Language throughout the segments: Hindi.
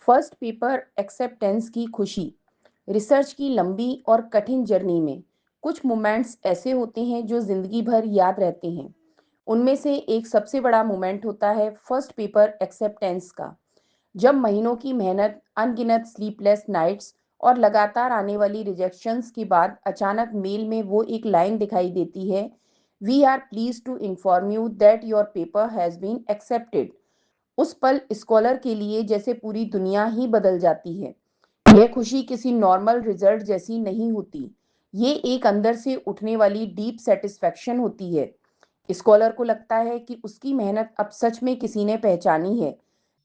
फर्स्ट पेपर एक्सेप्टेंस की खुशी। रिसर्च की लंबी और कठिन जर्नी में कुछ मोमेंट्स ऐसे होते हैं जो जिंदगी भर याद रहते हैं। उनमें से एक सबसे बड़ा मोमेंट होता है फर्स्ट पेपर एक्सेप्टेंस का, जब महीनों की मेहनत, अनगिनत स्लीपलेस नाइट्स और लगातार आने वाली रिजेक्शंस के बाद अचानक मेल में वो एक लाइन दिखाई देती है, we are pleased to inform you that your paper has been accepted. उस पल स्कॉलर के लिए जैसे पूरी दुनिया ही बदल जाती है। यह खुशी किसी नॉर्मल रिजल्ट जैसी नहीं होती। ये एक अंदर से उठने वाली डीप सेटिस्फैक्शन होती है। स्कॉलर को लगता है कि उसकी मेहनत अब सच में किसी ने पहचानी है।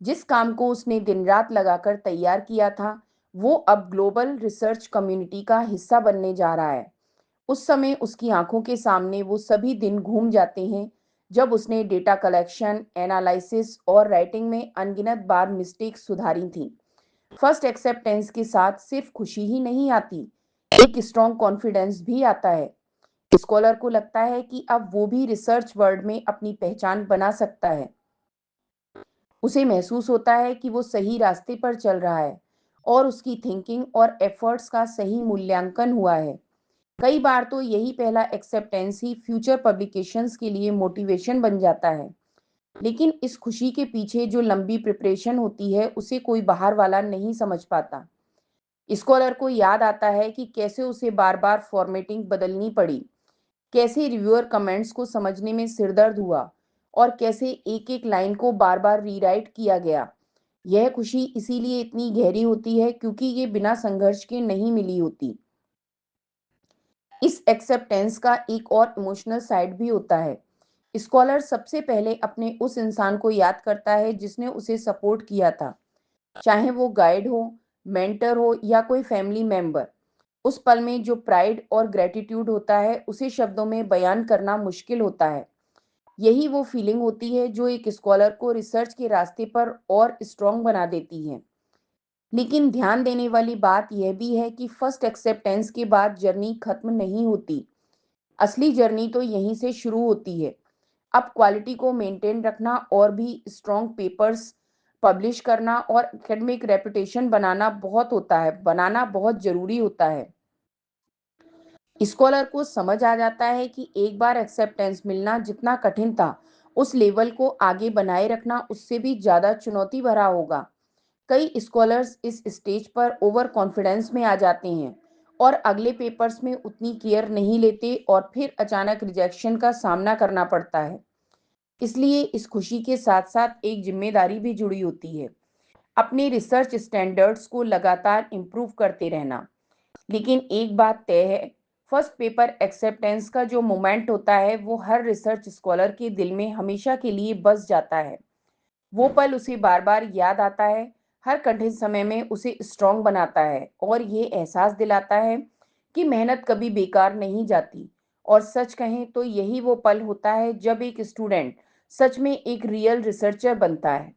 जिस काम को उसने दिन रात लगाकर तैयार किया था, वो अब ग्लोबल रिसर्च कम्युनिटी का हिस्सा बनने जा रहा है। उस समय उसकी आंखों के सामने वो सभी दिन घूम जाते हैं जब उसने डेटा कलेक्शन, एनालिसिस और राइटिंग में अनगिनत बार मिस्टेक्स सुधारी थी। फर्स्ट एक्सेप्टेंस के साथ सिर्फ खुशी ही नहीं आती, एक स्ट्रॉन्ग कॉन्फिडेंस भी आता है। स्कॉलर को लगता है कि अब वो भी रिसर्च वर्ल्ड में अपनी पहचान बना सकता है। उसे महसूस होता है कि वो सही रास्ते पर चल रहा है और उसकी थिंकिंग और एफर्ट्स का सही मूल्यांकन हुआ है। कई बार तो यही पहला एक्सेप्टेंस ही फ्यूचर पब्लिकेशंस के लिए मोटिवेशन बन जाता है। लेकिन इस खुशी के पीछे जो लंबी प्रिपरेशन होती है, उसे कोई बाहर वाला नहीं समझ पाता। स्कॉलर को याद आता है कि कैसे उसे बार बार फॉर्मेटिंग बदलनी पड़ी, कैसे रिव्यूअर कमेंट्स को समझने में सिरदर्द हुआ और कैसे एक एक लाइन को बार बार रीराइट किया गया। यह खुशी इसीलिए इतनी गहरी होती है क्योंकि ये बिना संघर्ष के नहीं मिली होती। इस एक्सेप्टेंस का एक और इमोशनल साइड भी होता है। स्कॉलर सबसे पहले अपने उस इंसान को याद करता है जिसने उसे सपोर्ट किया था, चाहे वो गाइड हो, मेंटर हो या कोई फैमिली मेंबर। उस पल में जो प्राइड और ग्रेटिट्यूड होता है, उसे शब्दों में बयान करना मुश्किल होता है। यही वो फीलिंग होती है जो एक स्कॉलर को रिसर्च के रास्ते पर और स्ट्रॉन्ग बना देती है। लेकिन ध्यान देने वाली बात यह भी है कि फर्स्ट एक्सेप्टेंस के बाद जर्नी खत्म नहीं होती। असली जर्नी तो यहीं से शुरू होती है। अब क्वालिटी को मेंटेन रखना और भी स्ट्रॉन्ग पेपर्स पब्लिश करना और एकेडमिक रेपुटेशन बनाना बहुत जरूरी होता है। स्कॉलर को समझ आ जाता है कि एक बार एक्सेप्टेंस मिलना जितना कठिन था, उस लेवल को आगे बनाए रखना उससे भी ज्यादा चुनौती भरा होगा। कई स्कॉलर्स इस स्टेज पर ओवर कॉन्फिडेंस में आ जाते हैं और अगले पेपर्स में उतनी केयर नहीं लेते और फिर अचानक रिजेक्शन का सामना करना पड़ता है। इसलिए इस खुशी के साथ साथ एक जिम्मेदारी भी जुड़ी होती है, अपने रिसर्च स्टैंडर्ड्स को लगातार इम्प्रूव करते रहना। लेकिन एक बात तय है, फर्स्ट पेपर एक्सेप्टेंस का जो मोमेंट होता है वो हर रिसर्च स्कॉलर के दिल में हमेशा के लिए बस जाता है। वो पल उसे बार बार याद आता है, हर कठिन समय में उसे स्ट्रांग बनाता है और ये एहसास दिलाता है कि मेहनत कभी बेकार नहीं जाती। और सच कहें तो यही वो पल होता है जब एक स्टूडेंट सच में एक रियल रिसर्चर बनता है।